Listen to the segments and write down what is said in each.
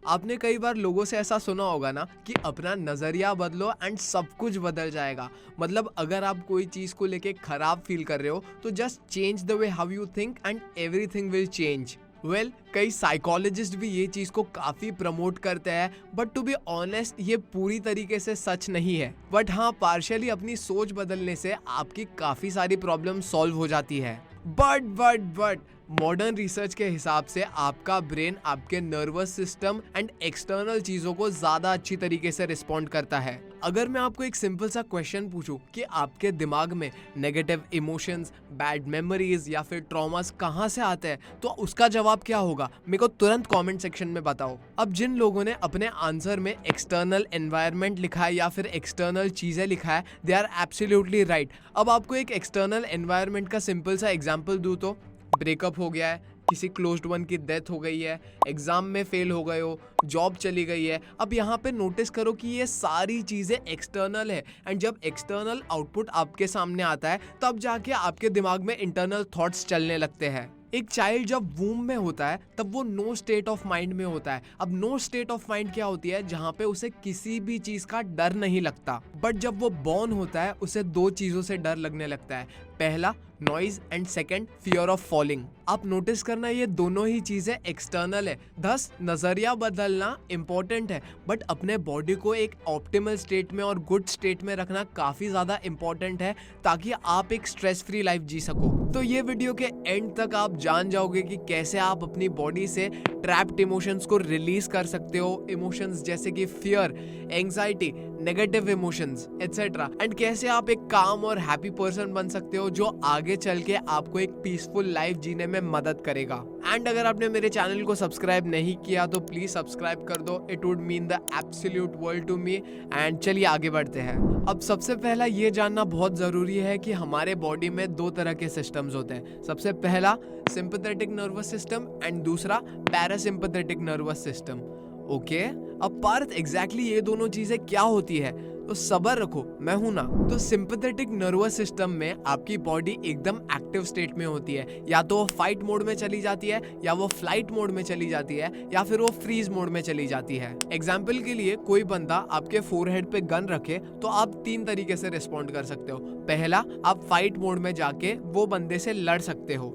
आपने कई बार लोगों से ऐसा सुना होगा ना कि अपना नजरिया बदलो एंड सब कुछ बदल जाएगा। मतलब अगर आप कोई चीज को लेके खराब फील कर रहे हो तो just change the way how you think and everything will change. कई साइकोलॉजिस्ट भी ये चीज को काफी प्रमोट करते हैं, बट टू बी ऑनेस्ट ये पूरी तरीके से सच नहीं है। बट हाँ, पार्शियली अपनी सोच बदलने से आपकी काफी सारी प्रॉब्लम सॉल्व हो जाती है। बट मॉडर्न रिसर्च के हिसाब से आपका ब्रेन आपके नर्वस सिस्टम एंड एक्सटर्नल चीजों को ज्यादा अच्छी तरीके से रिस्पॉन्ड करता है। अगर मैं आपको एक सिंपल सा क्वेश्चन पूछूं कि आपके दिमाग में नेगेटिव इमोशंस, बैड मेमोरीज या फिर ट्रॉमास कहां से आते हैं, तो उसका जवाब क्या होगा मेरे को तुरंत कमेंट सेक्शन में बताओ। अब जिन लोगों ने अपने आंसर में एक्सटर्नल एनवायरनमेंट लिखा है या फिर एक्सटर्नल चीजें लिखा है, दे आर एब्सोल्युटली राइट। अब आपको एक एक्सटर्नल एनवायरनमेंट का सिंपल सा एग्जांपल दूं तो ब्रेकअप हो गया है, किसी क्लोज्ड वन की डेथ हो गई है, एग्जाम में फेल हो गए हो, जॉब चली गई है। अब यहाँ पे नोटिस करो कि ये सारी चीजें एक्सटर्नल है, एंड जब एक्सटर्नल आउटपुट आपके सामने आता है तब जाके आपके दिमाग में इंटरनल थॉट्स चलने लगते हैं। एक चाइल्ड जब वूम में होता है तब वो नो स्टेट ऑफ माइंड में होता है। अब नो स्टेट ऑफ माइंड क्या होती है? जहाँ पे उसे किसी भी चीज का डर नहीं लगता। बट जब वो बॉर्न होता है उसे दो चीजों से डर लगने लगता है, पहला noise and second fear of falling. आप नोटिस करना ये दोनों ही चीजें एक्सटर्नल है। थस नजरिया बदलना इंपॉर्टेंट है, बट अपने बॉडी को एक ऑप्टिमल स्टेट में और गुड स्टेट में रखना काफी ज्यादा इंपॉर्टेंट है, ताकि आप एक स्ट्रेस फ्री लाइफ जी सको। तो ये वीडियो के एंड तक आप जान जाओगे कि कैसे आप अपनी बॉडी से ट्रैप्ड इमोशंस को रिलीज कर सकते हो। इमोशंस जैसे कि fear, anxiety, negative emotions etcetera, and कैसे आप एक काम और हैप्पी पर्सन बन सकते हो जो आगे चल के आपको एक पीसफुल लाइफ जीने में मदद करेगा। एंड अगर आपने मेरे चैनल को सब्सक्राइब नहीं किया तो प्लीज सब्सक्राइब कर दो, it would mean the absolute world to me. And चलिए आगे बढ़ते हैं। अब सबसे पहला ये जानना बहुत जरूरी है कि हमारे बॉडी में दो तरह के सिस्टम्स होते हैं। सबसे पहला सिंपैथेटिक नर्वस सिस्टम एंड दूसरा पैरासिम्पैथेटिक नर्वस सिस्टम। ओके, अब पार्थ एग्जैक्टली ये दोनों चीजें क्या होती है? तो सबर रखो, मैं हूं ना। तो सिंपैथेटिक नर्वस सिस्टम में आपकी बॉडी एकदम एक्टिव स्टेट में होती है। या तो वो फाइट मोड में चली जाती है, या वो फ्लाइट मोड में चली जाती है, या फिर वो फ्रीज मोड में चली जाती है। एग्जाम्पल के लिए कोई बंदा आपके फोरहेड पे गन रखे तो आप तीन तरीके से रिस्पॉन्ड कर सकते हो। पहला, आप फाइट मोड में जाके वो बंदे से लड़ सकते हो।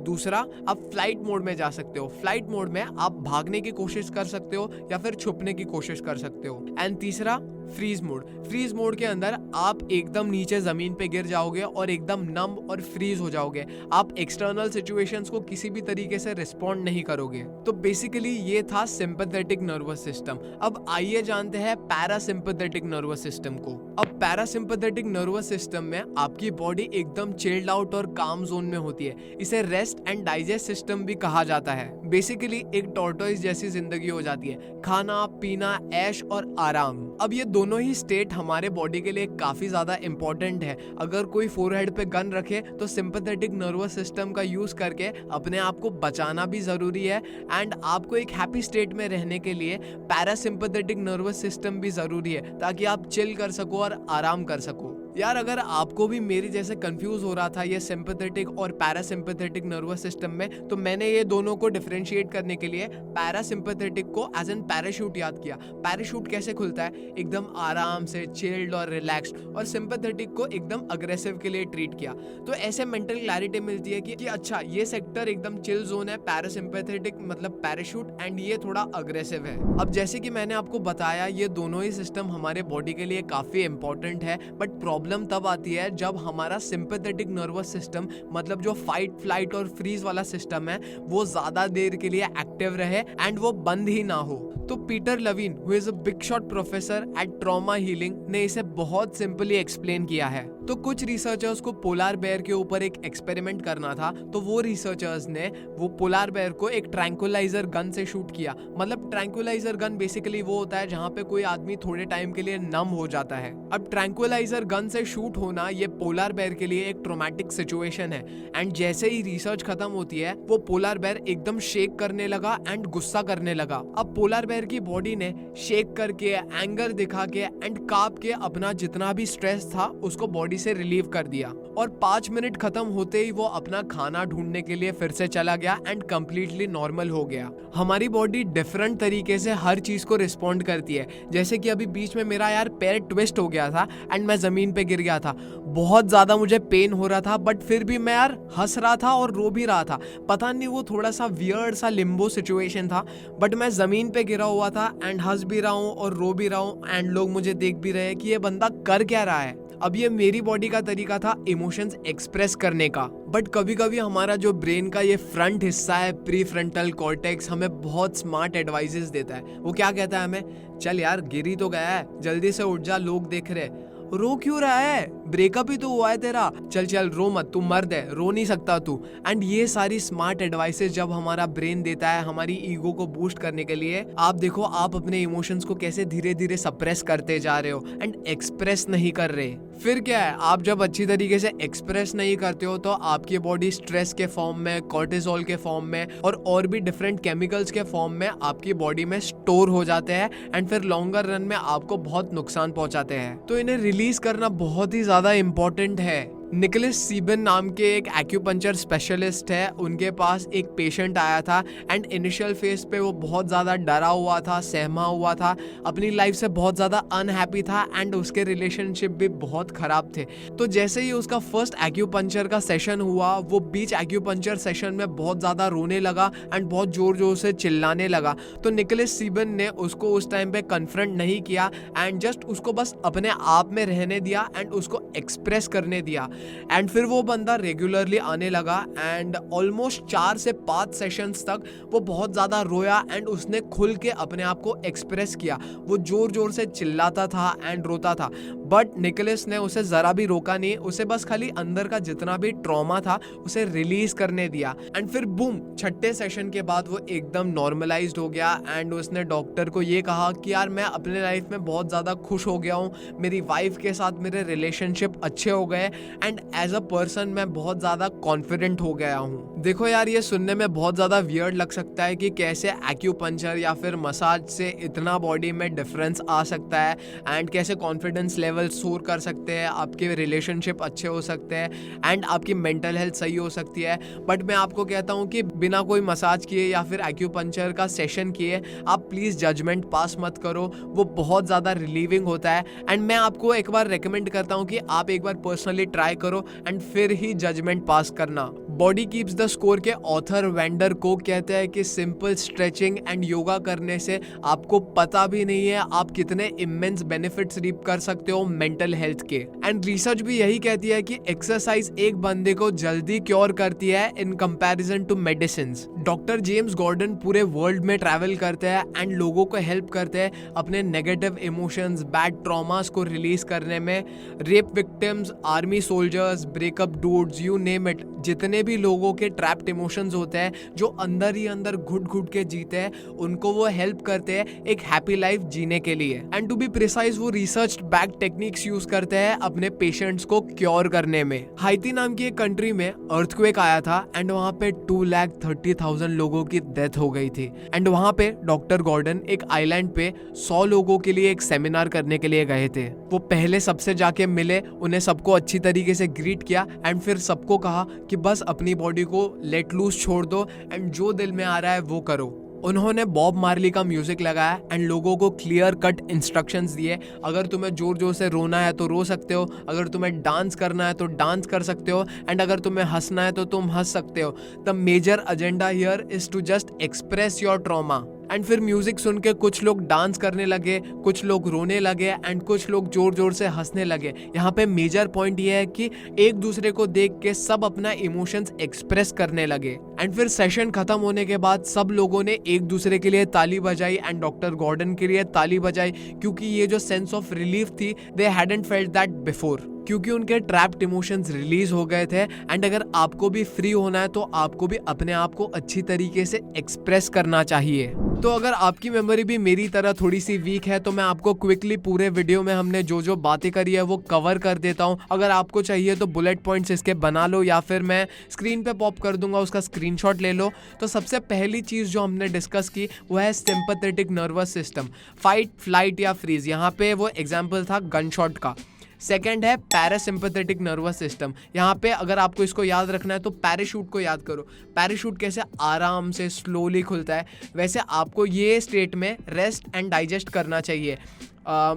दूसरा, आप फ्लाइट मोड में जा सकते हो। फ्लाइट मोड में आप भागने की कोशिश कर सकते हो या फिर छुपने की कोशिश कर सकते हो। एंड तीसरा, फ्रीज मोड। फ्रीज मोड के अंदर आप एकदम नीचे जमीन पे गिर जाओगे और एकदम नम और फ्रीज हो जाओगे। आप एक्सटर्नल सिचुएशंस को किसी भी तरीके से रिस्पॉन्ड नहीं करोगे। तो बेसिकली ये था सिंपैथेटिक नर्वस सिस्टम। अब आइए जानते हैं पैरासिम्पैथेटिक नर्वस सिस्टम को। अब पैरासिम्पैथेटिक नर्वस सिस्टम में आपकी बॉडी एकदम चिल्ड आउट और काम जोन में होती है। इसे रेस्ट एंड डाइजेस्ट सिस्टम भी कहा जाता है। बेसिकली एक टॉर्टोइस जैसी जिंदगी हो जाती है, खाना पीना, ऐश और आराम। अब ये दोनों ही स्टेट हमारे बॉडी के लिए काफी ज्यादा इंपॉर्टेंट है। अगर कोई फोरहेड पे गन रखे तो सिंपैथेटिक नर्वस सिस्टम का यूज करके अपने आप को बचाना भी जरूरी है। एंड आपको एक हैप्पी स्टेट में रहने के लिए पैरासिम्पैथेटिक नर्वस सिस्टम भी जरूरी है, ताकि आप चिल कर सको और आराम कर सको। यार, अगर आपको भी मेरी जैसे कंफ्यूज हो रहा था ये सिंपैथेटिक और पैरासिम्पैथेटिक नर्वस सिस्टम में, तो मैंने ये दोनों को डिफरेंशिएट करने के लिए पैरासिम्पैथेटिक को एज एन पैराशूट याद किया। पैराशूट कैसे खुलता है? एकदम आराम से, चिल्ड और रिलैक्स्ड, और सिंपैथेटिक को एकदम अग्रेसिव के लिए ट्रीट किया। तो ऐसे मेंटल क्लैरिटी मिलती है कि अच्छा, ये सेक्टर एकदम चिल जोन है, पैरासिम्पैथेटिक मतलब पैराशूट, एंड ये थोड़ा अग्रेसिव है। अब जैसे कि मैंने आपको बताया, ये दोनों ही सिस्टम हमारे बॉडी के लिए काफी इंपॉर्टेंट है, बट प्रॉब्लम तब आती है जब हमारा सिंपैथेटिक नर्वस सिस्टम मतलब जो फाइट, फ्लाइट और फ्रीज वाला सिस्टम है वो ज्यादा देर के लिए एक्टिव रहे एंड वो बंद ही ना हो। तो Peter Levine, who is a big shot professor at trauma healing, ने इसे बहुत सिंपली एक्सप्लेन किया है। तो कुछ रिसर्चर्स को पोलार बेयर के ऊपर एक एक्सपेरिमेंट करना था, तो वो रिसर्चर्स ने वो पोलार बेयर को एक ट्रैंकुलाइजर गन से शूट किया। मतलब ट्रैंकुलाइजर गन बेसिकली वो होता है जहाँ पे कोई आदमी थोड़े टाइम के लिए नम हो जाता है। अब ट्रैंकुलाइजर गन से शूट होना ये पोलार बेयर के लिए एक ट्रॉमेटिक सिचुएशन है। एंड जैसे ही रिसर्च खत्म होती है, वो पोलार बेयर एकदम शेक करने लगा एंड गुस्सा करने लगा। अब पोलार बेयर प्लेयर की बॉडी ने शेक करके, एंगर दिखा के एंड कांप के अपना जितना भी स्ट्रेस था उसको बॉडी से रिलीव कर दिया। और 5 मिनट खत्म होते ही वो अपना खाना ढूंढने के लिए फिर से चला गया एंड कंप्लीटली नॉर्मल हो गया। हमारी बॉडी डिफरेंट तरीके से हर चीज को रिस्पॉन्ड करती है। जैसे कि अभी बीच में मेरा यार पैर ट्विस्ट हो गया था एंड मैं जमीन पे गिर गया था, बहुत ज्यादा मुझे पेन हो रहा था, बट फिर भी मैं यार हंस रहा था और रो भी रहा था। पता नहीं वो थोड़ा सा वियर्ड सा लिम्बो सिचुएशन था, बट मैं जमीन पे गिरा हुआ था एंड हंस भी रहा हूँ और रो भी रहा हूँ एंड लोग मुझे देख भी रहे हैं कि ये बंदा कर क्या रहा है। अब ये मेरी बॉडी का तरीका था इमोशंस एक्सप्रेस करने का। बट कभी कभी हमारा जो ब्रेन का ये फ्रंट हिस्सा है, प्री फ्रंटल कॉर्टेक्स, हमें बहुत स्मार्ट एडवाइजेस देता है। वो क्या कहता है हमें, चल यार गिर ही तो गया है, जल्दी से उठ जा, लोग देख रहे। रो क्यों रहा है, ब्रेकअप ही तो हुआ है तेरा, चल चल रो मत, तू मर्द है, रो नहीं सकता तू। एंड ये सारी स्मार्ट एडवाइसेस जब हमारा ब्रेन देता है हमारी ईगो को बूस्ट करने के लिए, आप देखो आप अपने इमोशंस को कैसे धीरे धीरे सप्रेस करते जा रहे हो एंड एक्सप्रेस नहीं कर रहे। फिर क्या है, आप जब अच्छी तरीके से एक्सप्रेस नहीं करते हो तो आपकी बॉडी स्ट्रेस के फॉर्म में, कॉर्टिसोल के फॉर्म में और भी डिफरेंट केमिकल्स के फॉर्म में आपकी बॉडी में स्टोर हो जाते हैं एंड फिर लॉन्गर रन में आपको बहुत नुकसान पहुंचाते हैं। तो इन्हें रिलीज करना बहुत ही ज्यादा इंपॉर्टेंट है। निकोलस सीबन नाम के एक एक्यूपंचर स्पेशलिस्ट है, उनके पास एक पेशेंट आया था एंड इनिशियल फेज पे वो बहुत ज़्यादा डरा हुआ था, सहमा हुआ था, अपनी लाइफ से बहुत ज़्यादा अनहैप्पी था एंड उसके रिलेशनशिप भी बहुत ख़राब थे। तो जैसे ही उसका फर्स्ट एक्यूपंचर का सेशन हुआ, वो बीच एक्यूपंचर सेशन में बहुत ज़्यादा रोने लगा एंड बहुत ज़ोर ज़ोर से चिल्लाने लगा। तो निकोलस सीबन ने उसको उस टाइम पे कन्फ्रंट नहीं किया एंड जस्ट उसको बस अपने आप में रहने दिया एंड उसको एक्सप्रेस करने दिया। एंड फिर वो बंदा रेगुलरली आने लगा एंड ऑलमोस्ट 4 से 5 सेशंस तक वो बहुत ज़्यादा रोया एंड उसने खुल के अपने आप को एक्सप्रेस किया। वो जोर जोर से चिल्लाता था एंड रोता था, बट निकोलस ने उसे ज़रा भी रोका नहीं, उसे बस खाली अंदर का जितना भी ट्रॉमा था उसे रिलीज करने दिया। एंड फिर बूम, 6ठे सेशन के बाद वो एकदम नॉर्मलाइज्ड हो गया एंड उसने डॉक्टर को ये कहा कि यार मैं अपने लाइफ में बहुत ज़्यादा खुश हो गया हूँ, मेरी वाइफ के साथ मेरे रिलेशनशिप अच्छे हो गए एंड एज अ पर्सन मैं बहुत ज़्यादा कॉन्फिडेंट हो गया हूँ। देखो यार, ये सुनने में बहुत ज़्यादा वियर्ड लग सकता है कि कैसे एक्यूपंचर या फिर मसाज से इतना बॉडी में डिफरेंस आ सकता है एंड कैसे कॉन्फिडेंस लेवल सोर कर सकते हैं, आपके रिलेशनशिप अच्छे हो सकते हैं एंड आपकी मेंटल हेल्थ सही हो सकती है। बट मैं आपको कहता हूँ कि बिना कोई मसाज किए या फिर एक्यूपंचर का सेशन किए आप प्लीज़ जजमेंट पास मत करो, वो बहुत ज़्यादा रिलीविंग होता है। एंड मैं आपको एक बार रिकमेंड करता हूँ कि आप एक बार पर्सनली ट्राई करो एंड फिर ही जजमेंट पास करना। बॉडी कीप्स द स्कोर के ऑथर वेंडर को कहते हैं कि सिंपल स्ट्रेचिंग एंड योगा करने से आपको पता भी नहीं है आप कितने इमेंस बेनिफिट्स रीप कर सकते हो मेंटल हेल्थ के। एंड रिसर्च भी यही कहती है कि एक्सरसाइज एक बंदे को जल्दी क्योर करती है in comparison to medicine. Doctor James Gordon पूरे वर्ल्ड में ट्रैवल करते हैं एंड लोगों को हेल्प करते हैं अपने नेगेटिव इमोशंस, बैड ट्रॉमास को रिलीज करने में। Rape victims, army soldiers, breakup dudes, you name it, जितने भी लोगों के ट्रैप्ड इमोशंस होते हैं जो अंदर ही अंदर घुट घुट के जीते हैं, उनको वो हेल्प करते हैं एक हैप्पी लाइफ जीने के लिए। एंड टू बी प्रिसाइज, वो रिसर्च बैक टेक्निक्स यूज करते हैं अपने पेशेंट्स को क्योर करने में। हाइती नाम की एक कंट्री में अर्थक्वेक आया था एंड वहां पे 2,30,000 लोगों की डेथ हो गई थी। एंड वहां पे डॉक्टर गॉर्डन एक आइलैंड पे 100 लोगों के लिए एक सेमिनार करने के लिए गए थे। वो पहले सबसे जाके मिले, उन्हें सबको अच्छी तरीके से ग्रीट किया एंड फिर सबको कहा कि बस अपनी बॉडी को लेट लूज छोड़ दो एंड जो दिल में आ रहा है वो करो। उन्होंने बॉब मार्ली का म्यूजिक लगाया एंड लोगों को क्लियर कट इंस्ट्रक्शंस दिए, अगर तुम्हें जोर जोर से रोना है तो रो सकते हो, अगर तुम्हें डांस करना है तो डांस कर सकते हो एंड अगर तुम्हें हंसना है तो तुम हंस सकते हो। The major agenda here is to just express your trauma. And फिर म्यूजिक सुन के कुछ लोग डांस करने लगे, कुछ लोग रोने लगे एंड कुछ लोग जोर जोर से हंसने लगे। यहाँ पे मेजर पॉइंट ये है कि एक दूसरे को देख के सब अपना इमोशंस एक्सप्रेस करने लगे। एंड फिर सेशन खत्म होने के बाद सब लोगों ने एक दूसरे के लिए ताली बजाई एंड डॉक्टर गॉर्डन के लिए ताली बजाई, क्योंकि ये जो सेंस ऑफ रिलीफ थी, दे हैडंट फेल्ट दैट बिफोर, क्योंकि उनके ट्रैप्ड इमोशंस रिलीज हो गए थे। एंड अगर आपको भी फ्री होना है तो आपको भी अपने आप को अच्छी तरीके से एक्सप्रेस करना चाहिए। तो अगर आपकी मेमोरी भी मेरी तरह थोड़ी सी वीक है तो मैं आपको क्विकली पूरे वीडियो में हमने जो जो बातें करी है वो कवर कर देता हूँ। अगर आपको चाहिए तो बुलेट पॉइंट्स इसके बना लो या फिर मैं स्क्रीन पे पॉप कर दूंगा उसका स्क्रीन स्क्रीनशॉट ले लो। तो सबसे पहली चीज़ जो हमने डिस्कस की वो है sympathetic nervous system, fight flight या फ्रीज। यहाँ पे वो एग्जाम्पल था गन शॉट का। सेकेंड है पैरासिम्पैथेटिक नर्वस सिस्टम। यहाँ पे अगर आपको इसको याद रखना है तो पैराशूट को याद करो। पैराशूट कैसे आराम से स्लोली खुलता है, वैसे आपको ये स्टेट में रेस्ट एंड डाइजेस्ट करना चाहिए।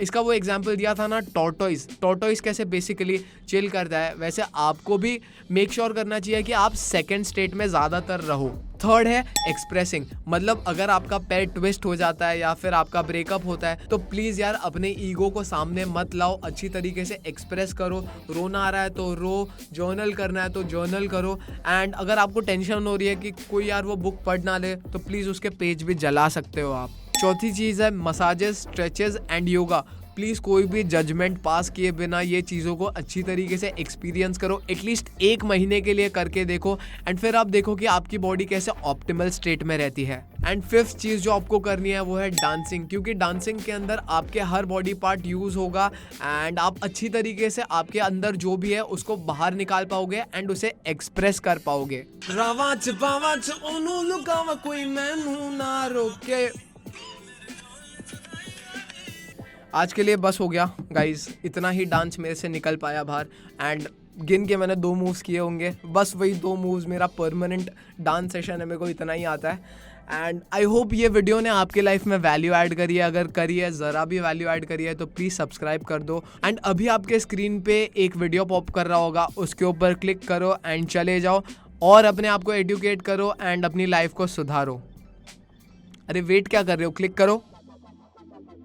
इसका वो एग्जाम्पल दिया था ना टॉर्टोइस कैसे बेसिकली चिल करता है, वैसे आपको भी मेक श्योर करना चाहिए कि आप सेकंड स्टेट में ज़्यादातर रहो। थर्ड है एक्सप्रेसिंग, मतलब अगर आपका पैर ट्विस्ट हो जाता है या फिर आपका ब्रेकअप होता है तो प्लीज़ यार अपने ईगो को सामने मत लाओ, अच्छी तरीके से एक्सप्रेस करो। रोना आ रहा है तो रो, जर्नल करना है तो जर्नल करो। एंड अगर आपको टेंशन हो रही है कि कोई यार वो बुक पढ़ ना ले तो प्लीज़ उसके पेज भी जला सकते हो आप। चौथी चीज़ है massages, stretches and yoga. Please कोई भी जजमेंट पास किए बिना ये चीज़ों को अच्छी तरीके से एक्सपीरियंस करो, एटलीस्ट 1 महीने के लिए करके देखो एंड फिर आप देखो कि आपकी बॉडी कैसे ऑप्टिमल स्टेट में रहती है। एंड फिफ्थ चीज़ जो आपको करनी है वो है डांसिंग, क्योंकि डांसिंग के अंदर आपके हर बॉडी पार्ट यूज़ होगा एंड आप अच्छी तरीके से आपके अंदर जो भी है उसको बाहर निकाल पाओगे एंड उसे एक्सप्रेस कर पाओगे। कोई मैनू ना रोके। आज के लिए बस हो गया गाइज, इतना ही डांस मेरे से निकल पाया बाहर। एंड गिन के मैंने 2 मूव्स किए होंगे, बस वही 2 मूव्स मेरा परमानेंट डांस सेशन है, मेरे को इतना ही आता है। एंड आई होप ये वीडियो ने आपकी लाइफ में वैल्यू ऐड करी है। अगर करी है, ज़रा भी वैल्यू ऐड करी है तो प्लीज़ सब्सक्राइब कर दो। एंड अभी आपके स्क्रीन पे एक वीडियो पॉप कर रहा होगा, उसके ऊपर क्लिक करो एंड चले जाओ और अपने आप को एडुकेट करो एंड अपनी लाइफ को सुधारो। अरे वेट क्या कर रहे हो, क्लिक करो।